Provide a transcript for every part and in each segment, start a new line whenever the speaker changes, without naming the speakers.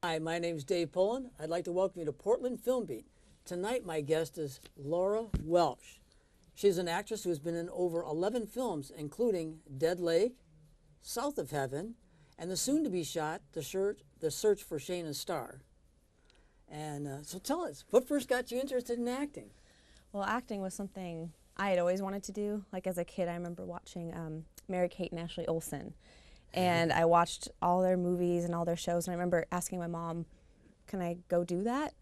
Hi, my name is Dave Pullen. I'd like to welcome you to Portland Film Beat. Tonight, my guest is Laura Welsh. She's an actress who has been in over 11 films, including Dead Lake, South of Heaven, and the soon-to-be shot The Search for Shayna's Star. And so tell us, what first got you interested in acting?
Well, acting was something I had always wanted to do. Like as a kid, I remember watching Mary-Kate and Ashley Olsen. And I watched all their movies and all their shows, and I remember asking my mom, can I go do that?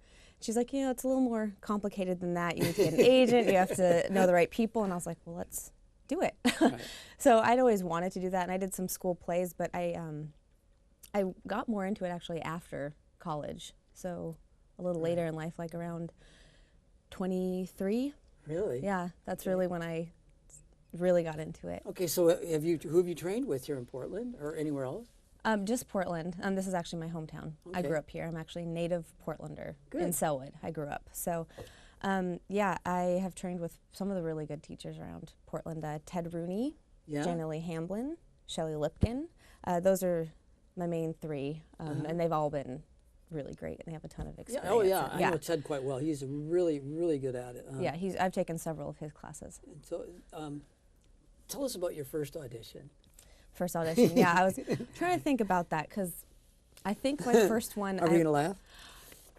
She's like, you know, it's a little more complicated than that. You need to get an agent, you have to know the right people. And I was like, well, let's do it. Right. So I'd always wanted to do that, and I did some school plays, but I got more into it actually after college. So a little later in life, like around 23.
Really?
Yeah, that's really when I really got into it.
Okay, so who have you trained with here in Portland or anywhere else?
Just Portland. This is actually my hometown. Okay. I grew up here. I'm actually native Portlander. Good. In Selwood. I grew up. So, yeah, I have trained with some of the really good teachers around Portland. Ted Rooney, Jenna Lee Hamblin, Shelley Lipkin. Those are my main three, and they've all been really great, and they have a ton of experience.
Yeah. Oh, yeah. I know Ted quite well. He's really, really good at it.
Yeah, I've taken several of his classes.
So, tell us about your first audition.
First audition, yeah. I was trying to think about that because I think my first one.
Are we going to laugh?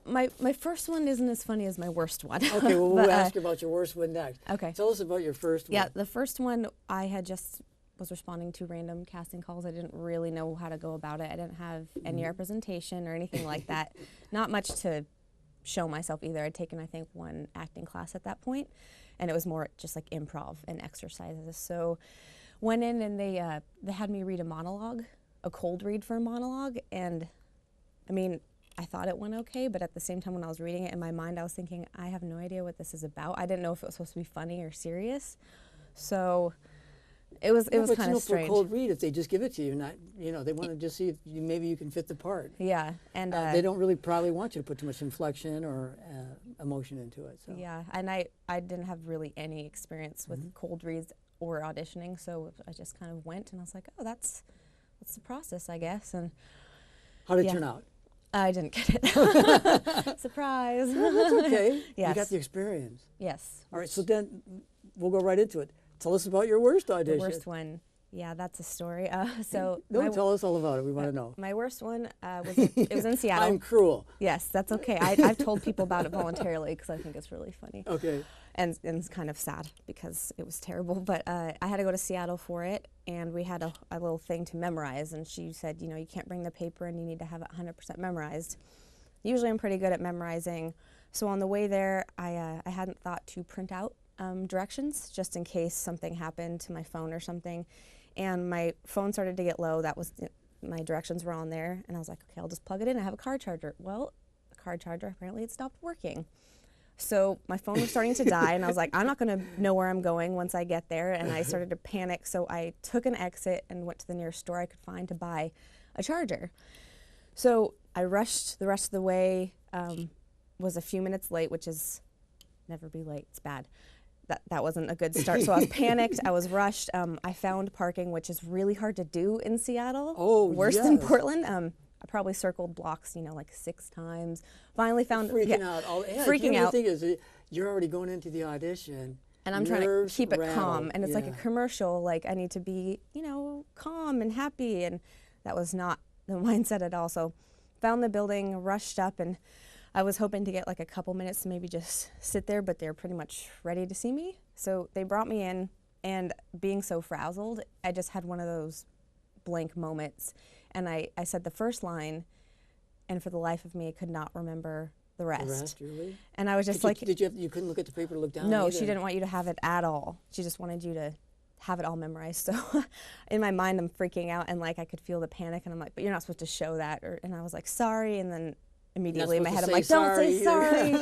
My first one isn't as funny as my worst one.
Okay, well, we'll ask you about your worst one next.
Okay.
Tell us about your first one.
Yeah, the first one, I had just was responding to random casting calls. I didn't really know how to go about it. I didn't have any representation or anything like that. Not much to show myself either. I'd taken, I think, one acting class at that point, and it was more just like improv and exercises. So went in and they had me read a monologue, a cold read for a monologue, and I mean, I thought it went okay, but at the same time when I was reading it in my mind, I was thinking, I have no idea what this is about. I didn't know if it was supposed to be funny or serious. So it was kind of strange.
For a cold read, if they just give it to you, they want to just see if maybe you can fit the part.
Yeah, and
they don't really probably want you to put too much inflection or emotion into it. So.
Yeah, and I didn't have really any experience with cold reads or auditioning, so I just kind of went, and I was like, oh, that's the process, I guess. And
how did it turn out?
I didn't get it. Surprise.
Well, that's okay.
Yes.
You got the experience.
Yes.
All right, so then we'll go right into it. Tell us about your worst audition.
The worst one. Yeah, that's a story. So
tell us all about it. We want to know.
My worst one it was in Seattle.
I'm cruel.
Yes, that's okay. I've told people about it voluntarily because I think it's really funny.
Okay.
And it's kind of sad because it was terrible. But I had to go to Seattle for it, and we had a little thing to memorize. And she said, you can't bring the paper, and you need to have it 100% memorized. Usually, I'm pretty good at memorizing. So on the way there, I hadn't thought to print out directions just in case something happened to my phone or something. And my phone started to get low. My directions were on there, and I was like, okay, I'll just plug it in. I have a car charger. Well, the car charger, apparently it stopped working. So my phone was starting to die, and I was like, I'm not going to know where I'm going once I get there, and I started to panic. So I took an exit and went to the nearest store I could find to buy a charger. So I rushed the rest of the way, was a few minutes late, which is never be late, it's bad. That wasn't a good start. So I was panicked. I was rushed. I found parking, which is really hard to do in Seattle.
Oh,
worse than Portland. I probably circled blocks, like 6 times. Finally found
freaking out.
Freaking out.
The thing is, you're already going into the audition,
and I'm trying to keep it calm. And it's like a commercial. Like I need to be, calm and happy. And that was not the mindset at all. So found the building, rushed up, and I was hoping to get like a couple minutes to maybe just sit there, but they're pretty much ready to see me. So they brought me in, and being so frazzled, I just had one of those blank moments. And I said the first line, and for the life of me, I could not remember the rest.
The rest, really?
And I was just
you couldn't look at the paper to look down?
No,
either?
She didn't want you to have it at all. She just wanted you to have it all memorized. So in my mind, I'm freaking out, and like I could feel the panic, and I'm like, but you're not supposed to show that. And I was like, sorry, and then immediately in my head, I'm like, don't say sorry.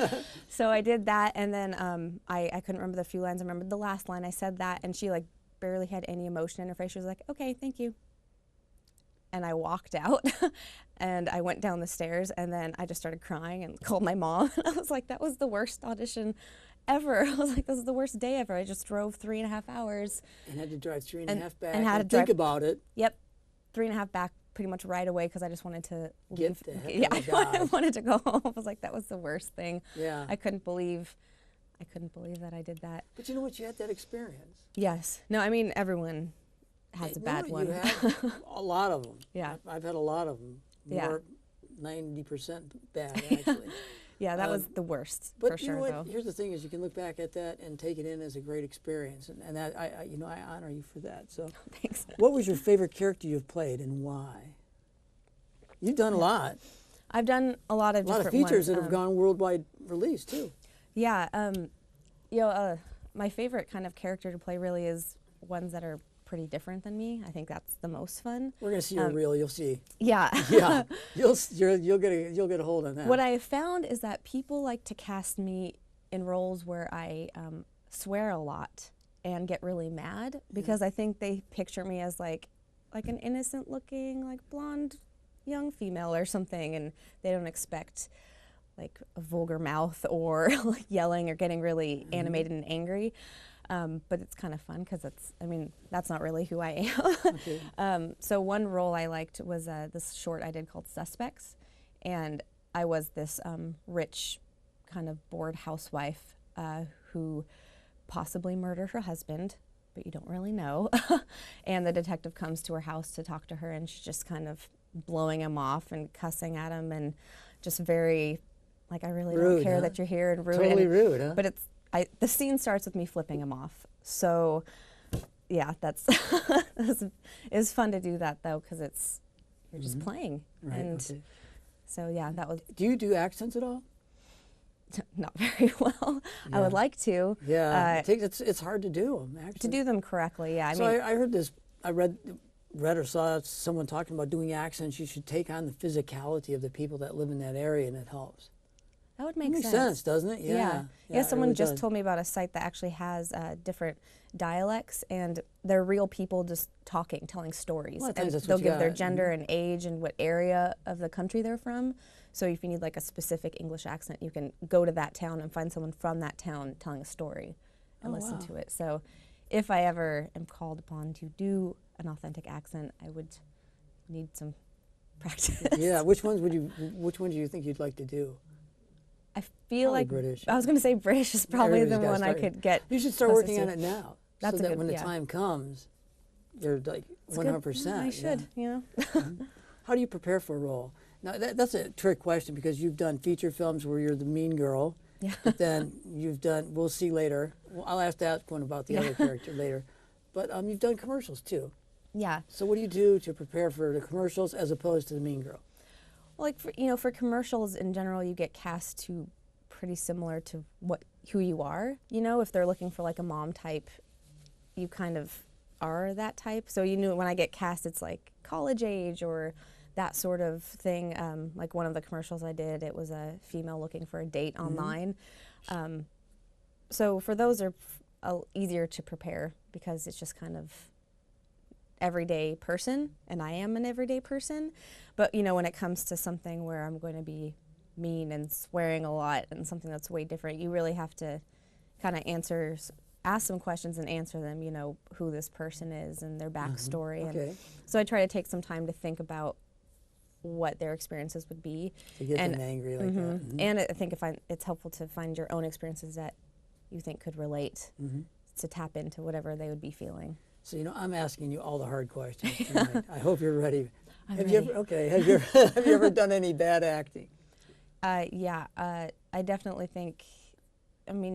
So I did that, and then I couldn't remember the few lines. I remembered the last line. I said that, and she like barely had any emotion in her face. She was like, okay, thank you. And I walked out, and I went down the stairs, and then I just started crying and called my mom. And I was like, that was the worst audition ever. I was like, this is the worst day ever. I just drove 3.5 hours.
And had to drive 3.5 back
and had to
think
drive,
about it.
Yep, 3.5 back pretty much right away because I just wanted to
Get
leave.
the heck
Yeah,
out of Dodge.
I wanted to go home. I was like, that was the worst thing.
Yeah.
I couldn't believe that I did that.
But you know what? You had that experience.
Yes. No, I mean, everyone has a bad
No,
one.
You have a lot of them.
Yeah.
I've had a lot of them.
Yeah.
More 90% bad, actually.
Yeah, that was the worst,
But
for
you
sure,
know what?
though.
Here's the thing: is you can look back at that and take it in as a great experience, and that I honor you for that. So,
Thanks.
what was your favorite character you've played, and why? You've done a lot.
I've done a lot of different
features
ones.
that have gone worldwide release too.
Yeah, my favorite kind of character to play really is ones that are pretty different than me. I think that's the most fun.
We're gonna see your reel. You'll see.
Yeah.
Yeah, you'll get a hold on that.
What I have found is that people like to cast me in roles where I swear a lot and get really mad because I think they picture me as like an innocent looking, like blonde young female or something, and they don't expect like a vulgar mouth or like yelling or getting really animated and angry. But it's kind of fun because that's not really who I am.
Okay.
So one role I liked was this short I did called Suspects, and I was this rich, kind of bored housewife who possibly murdered her husband, but you don't really know. And the detective comes to her house to talk to her, and she's just kind of blowing him off and cussing at him and just very, like, I really
Rude,
don't care
huh?
that you're here, and rude.
Totally rude, huh?
But the scene starts with me flipping him off. So, yeah, that's it's fun to do that though because you're just playing.
Right,
And
okay.
so yeah, that was
Do you do accents at all?
not very well. I would like to.
Yeah, it's hard to do them. Actually.
To do them correctly. Yeah,
I heard this. I read or saw someone talking about doing accents. You should take on the physicality of the people that live in that area, and it helps.
that would
It
make
makes
sense.
sense, doesn't it?
Yeah.
it
Someone
really
just
does.
told me about a site that actually has different dialects, and they're real people just talking, telling stories.
A lot of
And
times that's
they'll
what you
give their
got.
gender and age and what area of the country they're from. So if you need like a specific English accent, you can go to that town and find someone from that town telling a story and listen to it. So if I ever am called upon to do an authentic accent, I would need some practice.
Yeah, which ones do you think you'd like to do?
I feel
Probably
like
British.
I was going to say British is probably the
Everybody's gotta
one I
start.
could get.
You should start
closest
working on
to.
it now.
That's
so
a
that
good-
when the
yeah.
time comes, you're like
It's good.
100%.
I should, you know.
How do you prepare for a role? Now that's a trick question because you've done feature films where you're the mean girl.
Yeah.
But then you've done. We'll see later. Well, I'll ask that one about the other character later. But you've done commercials too.
Yeah.
So what do you do to prepare for the commercials as opposed to the mean girl?
Well, like for commercials in general, you get cast to pretty similar to who you are. You know, if they're looking for like a mom type, you kind of are that type. So when I get cast, it's like college age or that sort of thing. Like one of the commercials I did, it was a female looking for a date online. So for those are easier to prepare because it's just kind of everyday person, and I am an everyday person. But when it comes to something where I'm going to be mean and swearing a lot and something that's way different, you really have to kind of ask some questions and answer them, who this person is and their backstory.
Okay.
And so I try to take some time to think about what their experiences would be.
To get them angry like that. Mhm.
And I think it's helpful to find your own experiences that you think could relate to tap into whatever they would be feeling.
So I'm asking you all the hard questions tonight. I hope you're ready.
I'm
Have
ready.
you ever done any bad acting?
Yeah, I definitely think,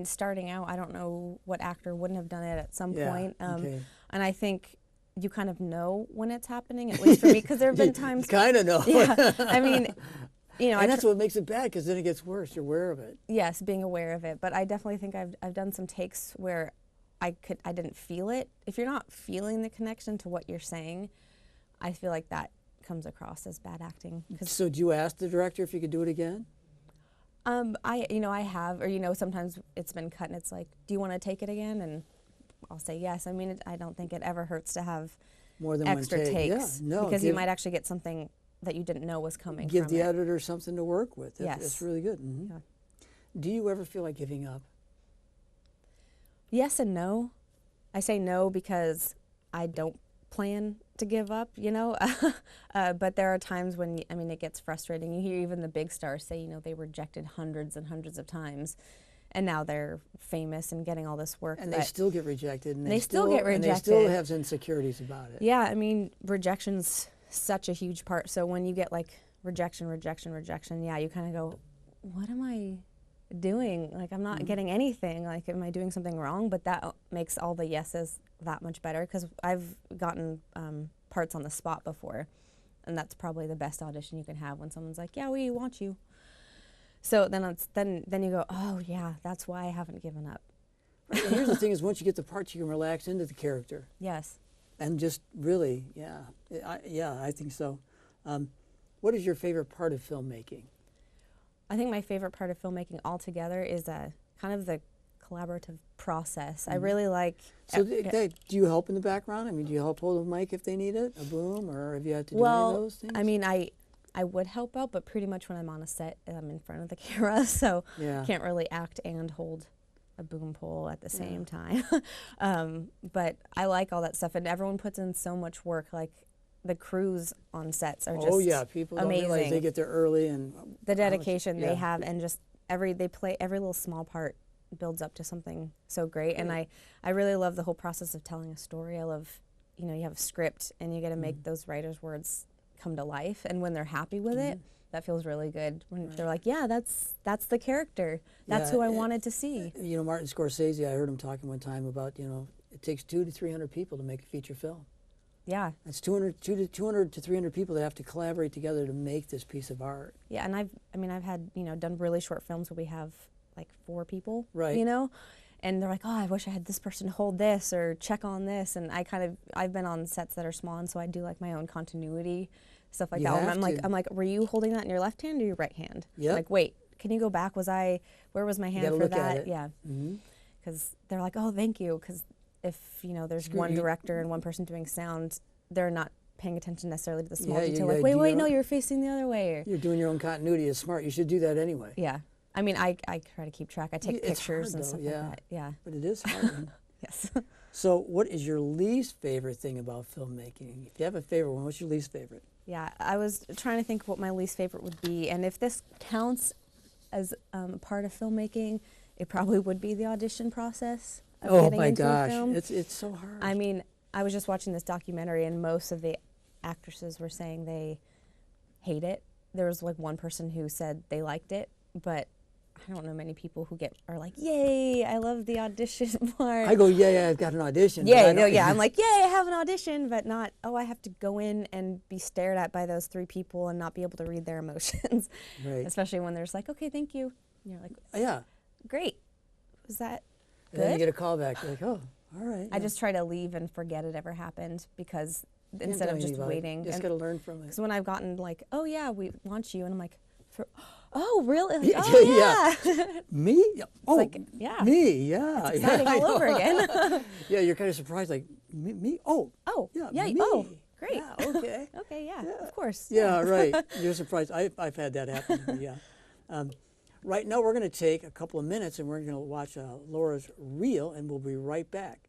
starting out, I don't know what actor wouldn't have done it at some point.
Okay.
And I think you kind of know when it's happening, at least for me, because there have been times.
Kind of know.
Yeah,
And that's what makes it bad because then it gets worse. You're aware of it.
Yes, being aware of it. But I definitely think I've done some takes where I didn't feel it. If you're not feeling the connection to what you're saying, I feel like that comes across as bad acting.
So do you ask the director if you could do it again?
I have, or sometimes it's been cut and it's like, do you want to take it again? And I'll say yes. I don't think it ever hurts to have
More than
extra
one take.
takes,
Yeah, no,
because you might actually get something that you didn't know was coming.
Give
from
the
it.
editor something to work with.
Yes.
That's really good. Mhm.
Yeah.
Do you ever feel like giving up?
Yes and no. I say no because I don't plan to give up, you know. But there are times when, I mean, it gets frustrating. You hear even the big stars say, you know, they rejected hundreds and hundreds of times, and now they're famous and getting all this work.
And they still get rejected. And
they still get rejected.
And they still have insecurities about it.
Yeah, I mean, rejection's such a huge part. So when you get like rejection, yeah, you kind of go, what am I doing? Like, I'm not getting anything. Like, am I doing something wrong? But that makes all the yeses that much better, because I've gotten parts on the spot before, and that's probably the best audition you can have, when someone's like, yeah, we want you. So then you go, oh yeah, that's why I haven't given up.
Right, and here's the thing: is once you get the parts, you can relax into the character.
Yes.
And just really, I think so. What is your favorite part of filmmaking?
I think my favorite part of filmmaking altogether is kind of the collaborative process. I really like.
So do you help in the background? I mean, do you help hold a mic if they need it, a boom, or have you had to do any of those things?
I mean, I would help out, but pretty much when I'm on a set, I'm in front of the camera, so can't really act and hold a boom pole at the same time. But I like all that stuff, and everyone puts in so much work. Like, the crews on sets are just
people
amazing.
Don't realize they get there early, and
the dedication they have, and just every little small part builds up to something so great. And I really love the whole process of telling a story. I love, you know, you have a script and you get to make those writers' words come to life, and when they're happy with it, that feels really good. When they're like, yeah, that's the character. That's who I wanted to see.
You know, Martin Scorsese, I heard him talking one time about, you know, it takes 200 to 300 people to make a feature film.
Yeah.
That's 200 to 300 people that have to collaborate together to make this piece of art.
Yeah, and I've had, you know, done really short films where we have like 4 people,
right?
You know, and they're like, oh, I wish I had this person hold this or check on this, and I've been on sets that are small, and so I do like my own continuity stuff like that. I'm like, were you holding that in your left hand or your right hand?
Yeah.
Like, wait, can you go back? Where was my hand for that?
Yeah.
Because they're like, oh, thank you, because if, you know, there's one director and one person doing sound, they're not paying attention necessarily to the small detail. Like, wait, no, you're facing the other way.
You're doing your own continuity. It's smart. You should do that anyway.
Yeah. I mean, I try to keep track. I take pictures and stuff like that. Yeah.
But it is hard.
Yes.
So what is your least favorite thing about filmmaking? If you have a favorite one, what's your least favorite?
Yeah, I was trying to think what my least favorite would be. And if this counts as part of filmmaking, it probably would be the audition process.
Oh my gosh, it's so hard.
I mean, I was just watching this documentary, and most of the actresses were saying they hate it. There was like one person who said they liked it, but I don't know many people who are like, yay, I love the audition part.
I go, yeah, I've got an audition.
I'm like, yay, I have an audition, but not, oh, I have to go in and be stared at by those 3 people and not be able to read their emotions. Right. Especially when there's like, okay, thank you. And you're like, yeah, great. Was that good?
And then you get a call back, you're like, oh, all right.
I just try to leave and forget it ever happened, because instead of just waiting.
You just got to learn from it.
Because when I've gotten like, oh yeah, we want you, and I'm like, oh really? Like, oh yeah.
Me? Oh,
like, yeah.
Me? Yeah.
It's exciting all over again.
Yeah, you're kind of surprised, like me? Oh.
Yeah.
Me.
Oh, great.
Yeah, okay.
Okay. Yeah. Of course.
Yeah. Right. You're surprised. I've had that happen. Yeah. Right now we're going to take a couple of minutes and we're going to watch Laura's reel, and we'll be right back.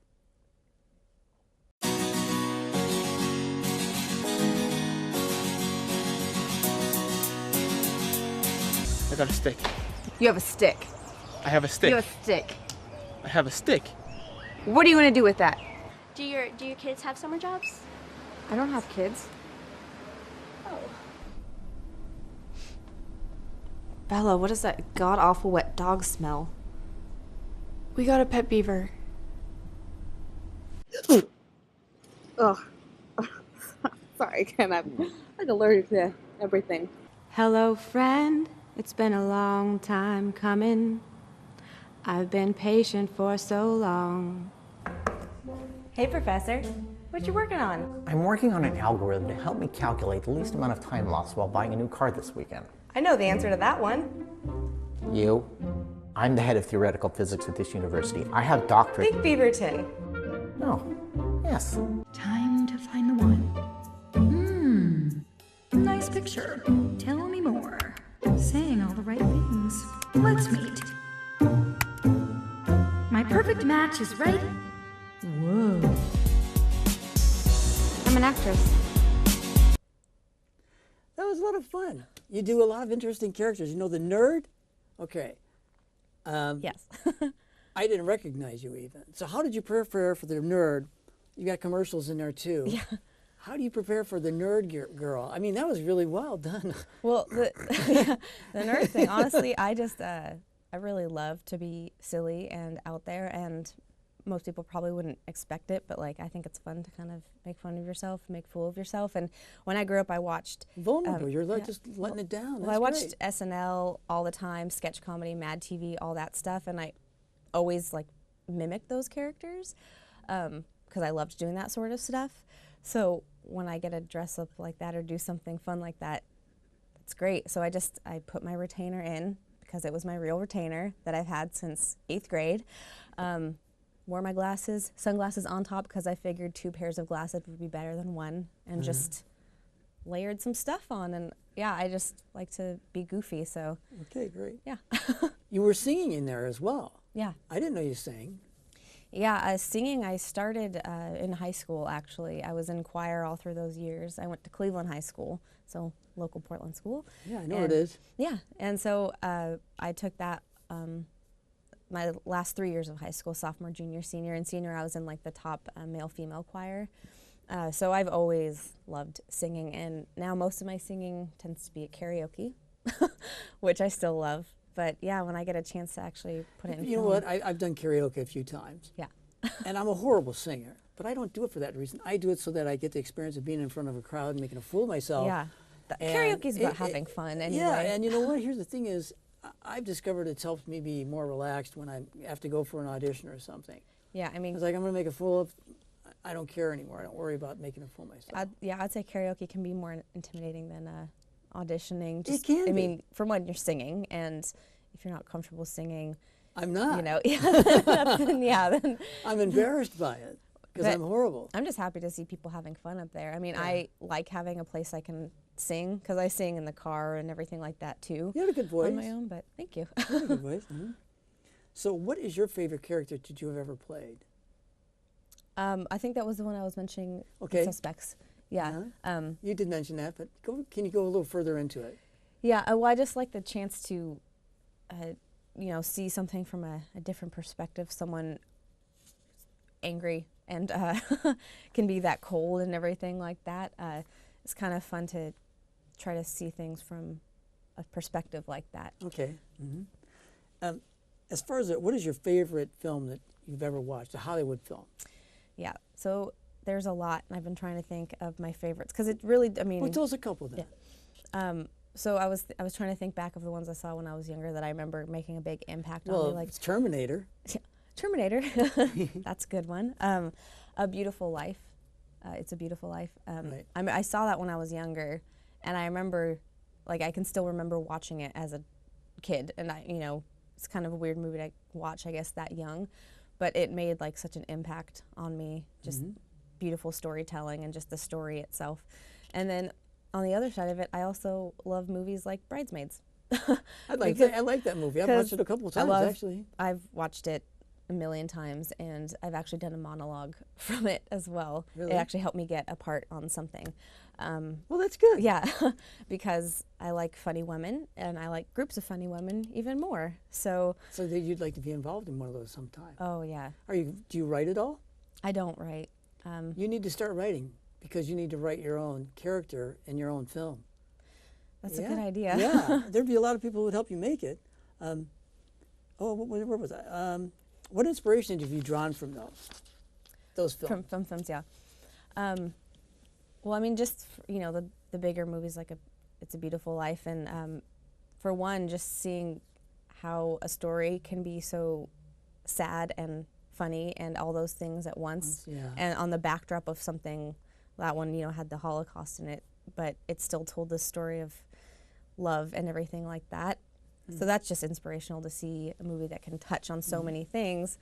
I got a stick.
You have a stick.
I have a stick.
You have a stick.
I have a stick.
What are you going to do with that?
Do your kids have summer jobs?
I don't have kids.
Oh.
Bella, what is that god-awful wet dog smell?
We got a pet beaver.
Ugh. Sorry, Ken. I'm like allergic to everything. Hello, friend. It's been a long time coming. I've been patient for so long.
Hey, Professor. What you working on?
I'm working on an algorithm to help me calculate the least amount of time lost while buying a new car this weekend.
I know the answer to that one.
You? I'm the head of theoretical physics at this university. I have doctorate.
Think Beaverton.
Oh, yes.
Time to find the one. Nice picture. Tell me more. Saying all the right things. Let's meet. My perfect match is right. Whoa.
an actress.
That was a lot of fun. You do a lot of interesting characters. You know the nerd? Okay.
Yes.
I didn't recognize you even. So how did you prepare for the nerd? You got commercials in there too.
Yeah.
How do you prepare for the nerd girl? I mean, that was really well done.
Well, the nerd thing, honestly, I just, I really love to be silly and out there, and most people probably wouldn't expect it, but like I think it's fun to kind of make fun of yourself, make a fool of yourself. And when I grew up, I watched
Vulnerable. You're just letting it down.
well, I watched SNL all the time, sketch comedy, Mad TV, all that stuff, and I always like mimicked those characters because I loved doing that sort of stuff. So when I get to dress up like that or do something fun like that, it's great. So I put my retainer in because it was my real retainer that I've had since 8th grade. Wore my glasses, sunglasses on top because I figured 2 pairs of glasses would be better than one, and just layered some stuff on. And yeah, I just like to be goofy, so.
Okay, great.
Yeah.
You were singing in there as well.
Yeah.
I didn't know you sang.
Yeah, singing, I started in high school, actually. I was in choir all through those years. I went to Cleveland High School, so local Portland school.
Yeah, I know it is.
Yeah, and so I took that my last 3 years of high school, sophomore, junior, senior, and senior I was in like the top male-female choir. So I've always loved singing, and now most of my singing tends to be at karaoke, which I still love. But yeah, when I get a chance to actually put it in
You know what? I've done karaoke a few times.
Yeah.
And I'm a horrible singer, but I don't do it for that reason. I do it so that I get the experience of being in front of a crowd and making a fool of myself.
Yeah.
And
Karaoke's about having fun anyway.
Yeah, and you know what? Here's the thing is, I've discovered it's helped me be more relaxed when I have to go for an audition or something.
Yeah, I mean,
It's like, I'm going to make a fool of, I don't care anymore. I don't worry about making a fool of myself.
I'd say karaoke can be more intimidating than auditioning.
It can
I
be.
mean, for one, you're singing, and if you're not comfortable singing,
I'm not.
you know, then
I'm embarrassed by it because
But
I'm horrible.
I'm just happy to see people having fun up there. I mean, I like having a place I can sing because I sing in the car and everything like that too.
You have a good voice.
On my own, but thank you.
You have a good voice. So what is your favorite character that you have ever played?
I think that was the one I was mentioning.
Okay.
Suspects. Yeah.
You did mention that, but can you go a little further into it?
Yeah. Well, I just like the chance to, see something from a different perspective. Someone angry and can be that cold and everything like that. It's kind of fun to try to see things from a perspective like that.
Okay. As far as what is your favorite film that you've ever watched, a Hollywood film?
Yeah. So there's a lot, and I've been trying to think of my favorites because it really, I mean.
Well, tell us a couple then.
Yeah. So I was trying to think back of the ones I saw when I was younger that I remember making a big impact on me. Like
it's Terminator.
Terminator, that's a good one. A Beautiful Life. It's a Beautiful Life.
Right.
I saw that when I was younger, and I remember, like, I can still remember watching it as a kid, and it's kind of a weird movie to watch, I guess, that young, but it made like such an impact on me. Just beautiful storytelling and just the story itself. And then on the other side of it, I also love movies like Bridesmaids.
I like that movie. I've watched it a couple of times, actually.
I've watched it a million times, and I've actually done a monologue from it as well.
Really?
It actually helped me get a part on something.
Well, that's good.
Yeah, because I like funny women, and I like groups of funny women even more. So
that you'd like to be involved in one of those sometime.
oh yeah,
Do you write at all?
I don't write.
You need to start writing because you need to write your own character in your own film.
That's a good idea.
Yeah, there'd be a lot of people who would help you make it. Where was I? What inspiration have you drawn from those films?
From films, yeah. Well, I mean, just the bigger movies like It's a Beautiful Life, and for one, just seeing how a story can be so sad and funny and all those things at once,
Yeah.
and on the backdrop of something. That one, had the Holocaust in it, but it still told the story of love and everything like that. So that's just inspirational to see a movie that can touch on so many things.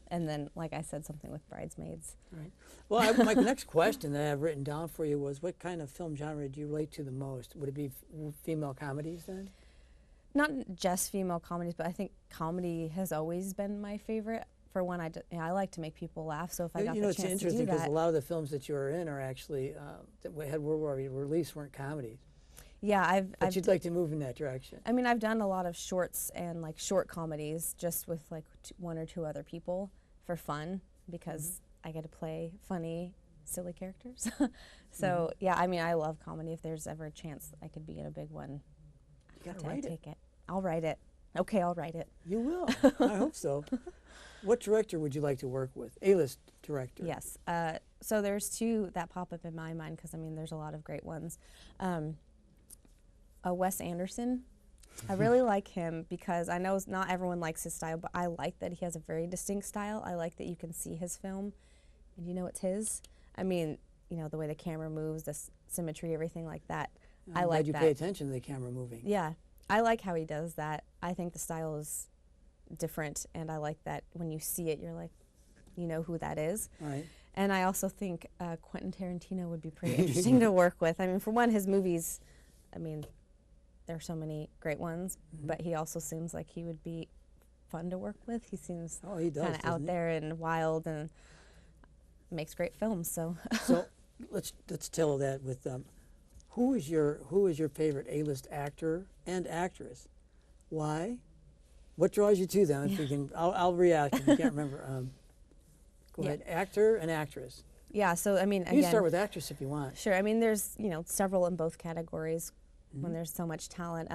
And then, like I said, something with Bridesmaids.
Right. Well, my next question that I have written down for you was, what kind of film genre do you relate to the most? Would it be female comedies then?
Not just female comedies, but I think comedy has always been my favorite. for one, I like to make people laugh. So if I got
You know,
the
it's
chance to
interesting
do
because
that,
a lot of the films that you were in are actually that we had World War released weren't comedies.
yeah,
But you'd like to move in that direction.
I mean, I've done a lot of shorts and like short comedies just with like one or two other people for fun because I get to play funny, silly characters. So yeah, I mean, I love comedy. If there's ever a chance I could be in a big one,
You gotta write it.
take it. I'll write it. Okay, I'll write it.
You will. I hope so. What director would you like to work with? A-list director.
Yes. So there's two that pop up in my mind because I mean, there's a lot of great ones. Wes Anderson. I really like him because I know not everyone likes his style, but I like that he has a very distinct style. I like that you can see his film and you know it's his. I mean, you know, the way the camera moves, the symmetry, everything like that. I
I'm
like
glad you
that.
pay attention to the camera moving.
Yeah, I like how he does that. I think the style is different, and I like that when you see it, you're like, you know who that is.
Right.
And I also think Quentin Tarantino would be pretty interesting to work with. I mean, for one, his movies, I mean, there are so many great ones, but he also seems like he would be fun to work with. He seems
He does,
kind of out
doesn't he?
there and wild and makes great films. So
So let's tell that with who is your favorite A-list actor and actress? Why? What draws you to them? If you can, I'll react if you can't remember. Go
Yeah.
ahead. Actor and actress.
yeah, so I mean,
You
again,
can start with actress if you want.
sure. I mean, there's several in both categories when there's so much talent.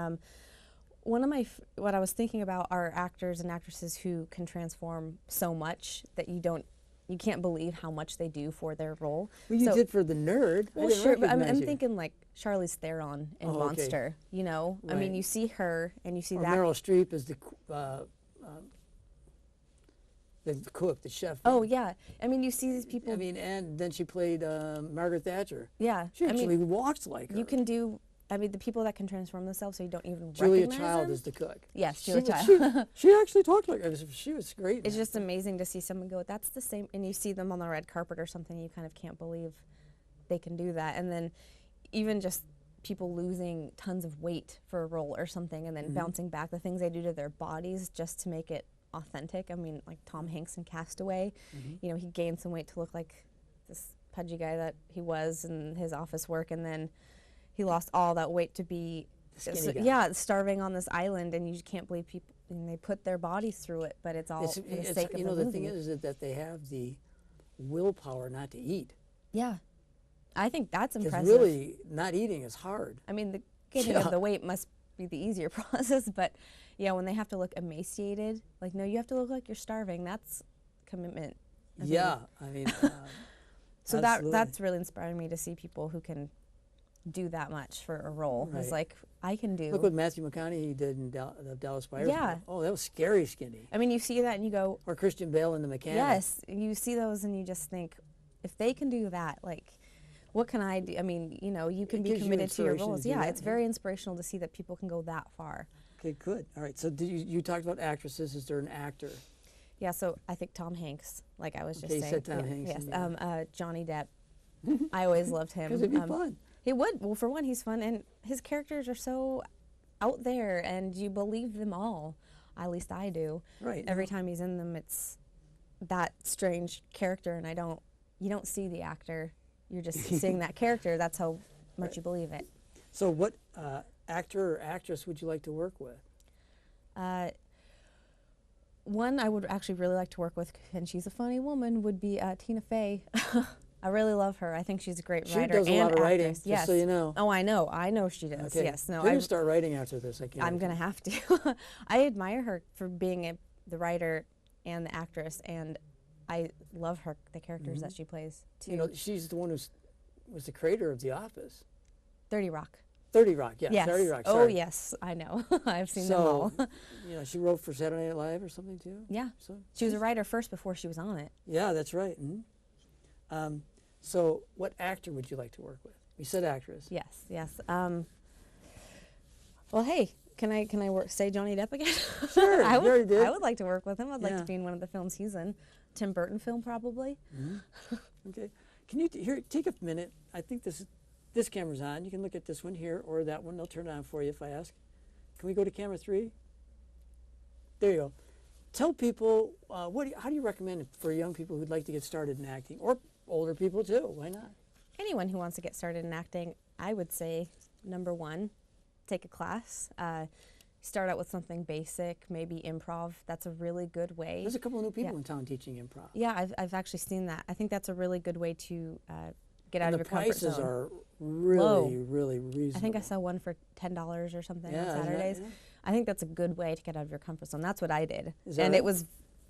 One of my what I was thinking about are actors and actresses who can transform so much that you can't believe how much they do for their role.
Well, you
So-
did for the nerd. I
Well,
didn't
sure, but I'm
recognize you.
thinking like Charlize Theron in
Oh, okay.
Monster. You know, I mean,
Right.
you see her and you see
Or
that.
Meryl Streep is the cook, the chef.
Oh yeah, I mean, you see these people.
I mean, and then she played Margaret Thatcher.
Yeah,
She
I
actually
mean,
walks like her.
you can do. I mean, the people that can transform themselves so you don't even
Julia
recognize
Child
them.
is the cook.
Yes,
She
Julia
was-
Child.
She actually talked like her. She was great. in
It's
that.
just amazing to see someone go, that's the same, and you see them on the red carpet or something, you kind of can't believe they can do that. And then even just people losing tons of weight for a role or something and then bouncing back, the things they do to their bodies just to make it authentic. I mean, like Tom Hanks in Castaway, you know, he gained some weight to look like this pudgy guy that he was in his office work, and then he lost all that weight to be
skinny guy.
yeah, starving on this island, and you just can't believe people, and they put their bodies through it, but it's all for the sake of
you know,
the
the thing
movie.
is that they have the willpower not to eat.
Yeah, I think that's
Because
impressive.
really, not eating is hard.
I mean, the getting
Yeah.
of the weight must be the easier process, but yeah, when they have to look emaciated, like, no, you have to look like you're starving. That's commitment. I mean,
Yeah, I mean.
so
absolutely.
that's really inspiring me to see people who can do that much for a role. It's
Right.
like, I can do.
Look what Matthew McConaughey did in the Dallas Buyers
Yeah.
Club. Oh, that was scary skinny.
I mean, you see that and you go,
Or Christian Bale in The Mechanic.
yes, you see those and you just think, if they can do that, like, what can I do? I mean, you know, you can
It
be
gives you
committed to your
inspiration to
roles.
do
Yeah,
that,
it's
yeah.
very inspirational to see that people can go that far.
Okay, good. All right. So did you talked about actresses. Is there an actor?
Yeah, so I think Tom Hanks, like I was just
Okay, you
saying.
said Tom
yeah,
Hanks,
Yes,
and
Johnny Depp. I always loved him.
Because it'd be fun.
He would. Well, for one, he's fun, and his characters are so out there, and you believe them all. At least I do.
Right.
Every time he's in them, it's that strange character, and you don't see the actor. You're just seeing that character. That's how much you believe it.
So what actor or actress would you like to work with?
One I would actually really like to work with, and she's a funny woman, would be Tina Fey. I really love her. I think she's a great
She
writer
does a
and
lot of writing,
actress.
just
Yes.
so you know.
Oh, I know she does.
Okay.
Yes. No,
You're gonna start writing after this. I can't.
I'm gonna have to. I admire her for being the writer and the actress, and I love her, the characters that she plays too.
You know, she's the one who was the creator of The Office.
30 Rock.
30 Rock, yeah.
Yes.
30 Rock.
Oh
Sorry.
yes, I know. I've seen them all.
So, you know, she wrote for Saturday Night Live or something too.
Yeah.
So
She was a writer first before she was on it.
yeah, that's right. So, what actor would you like to work with? You said actress.
Yes. Yes. Well, hey, can I say Johnny Depp again?
Sure,
I
you already did.
would like to work with him. I'd like
Yeah.
to be in one of the films he's in. Tim Burton film probably.
Okay. Can you here take a minute? I think this camera's on. You can look at this one here or that one. They'll turn it on for you if I ask. Can we go to camera 3? There you go. Tell people, how do you recommend it for young people who'd like to get started in acting, or older people too? Why not?
Anyone who wants to get started in acting, I would say, number one, take a class. Start out with something basic, maybe improv. That's a really good way.
There's a couple of new people
Yeah.
in town teaching improv.
Yeah, I've actually seen that. I think that's a really good way to get out
And
of
the
your comfort
prices
zone.
are really,
Low.
really reasonable.
I think I saw one for $10 or something
Yeah,
on
isn't that-
Saturdays.
yeah.
I think that's a good way to get out of your comfort zone. That's what I did,
Is that
and
right?
it was.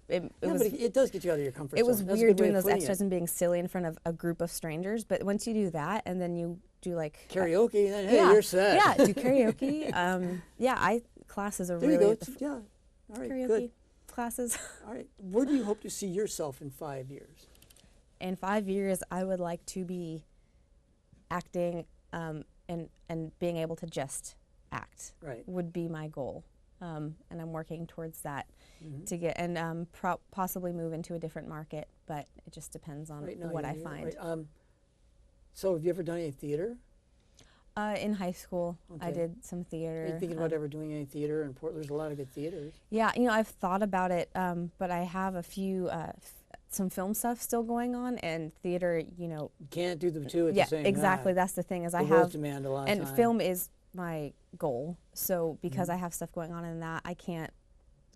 It
Yeah,
was
but it does get you out of your comfort
it
zone.
was
That's a
weird
good way
doing
of
those
putting
extras
it.
and being silly in front of a group of strangers. But once you do that, and then you do like
Karaoke, then hey,
yeah,
you're set.
Yeah, do karaoke. Classes are
There you
really
go. Yeah. All right,
karaoke
good.
classes.
All right. Where do you hope to see yourself in 5 years?
In 5 years, I would like to be acting and being able to just act.
Right.
Would be my goal, and I'm working towards that
Mm-hmm.
to get and possibly move into a different market. But it just depends on
Right now,
what I
you're
find.
right. So have you ever done any theater?
In high school, I
Okay.
did some theater.
Are you thinking about ever doing any theater in Portland? There's a lot of good theaters.
Yeah, I've thought about it, but I have a few, some film stuff still going on, and theater,
You can't do the two at
yeah,
the same
exactly.
time.
That's the thing is I
The roles
have,
demand a lot of
and
time.
film is my goal. So because I have stuff going on in that, I can't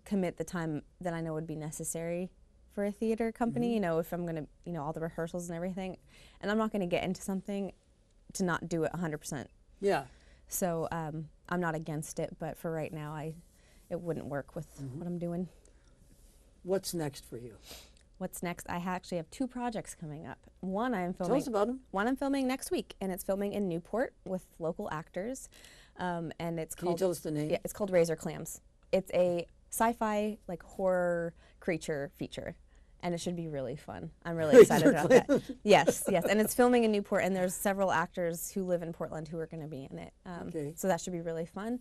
commit the time that I know would be necessary for a theater company. If I'm gonna, all the rehearsals and everything, and I'm not gonna get into something to not do it 100%.
Yeah.
So I'm not against it, but for right now, it wouldn't work with what I'm doing.
What's next for you?
What's next? I actually have 2 projects coming up. One I'm
Tell
filming.
us about them.
One I'm filming next week, and it's filming in Newport with local actors, and it's
Can you
called.
tell us the name?
Yeah, it's called Razor Clams. It's a sci-fi like horror creature feature, and it should be really fun. I'm really excited about that. Yes, and it's filming in Newport, and there's several actors who live in Portland who are going to be in it.
Okay.
So that should be really fun.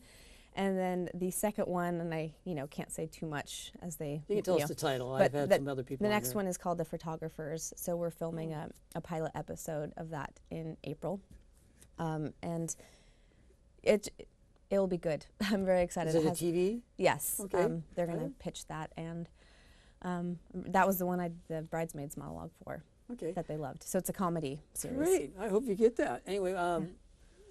And then the second one, and I can't say too much as they.
You can tell us the title. I've had some other people
The
on
next
here.
one is called The Photographers. So we're filming a pilot episode of that in April, and it'll be good. I'm very excited.
Is it a TV?
Yes.
Okay.
They're going to
Alright.
pitch that, and that was the one the Bridesmaids monologue for
Okay.
that they loved. So it's a comedy series.
Great. I hope you get that. Anyway,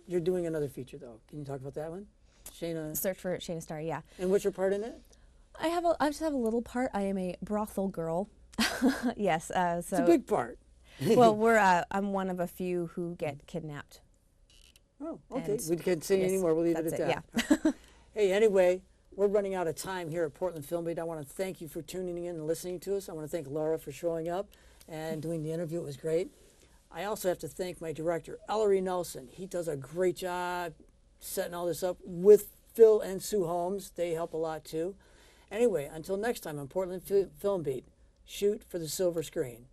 you're doing another feature, though. Can you talk about that one? Shayna.
Search for Shayna Starr. Yeah.
And what's your part in it?
I just have a little part. I am a brothel girl. Yes. So
It's a big part.
well, I'm one of a few who get kidnapped.
Oh, okay.
And
We can't say
yes,
anymore. We'll leave it
that's
at that.
it, yeah.
Hey, anyway, we're running out of time here at Portland Film Beat. I want to thank you for tuning in and listening to us. I want to thank Laura for showing up and doing the interview. It was great. I also have to thank my director, Ellery Nelson. He does a great job setting all this up with Phil and Sue Holmes. They help a lot too. Anyway, until next time on Portland Film Beat, shoot for the silver screen.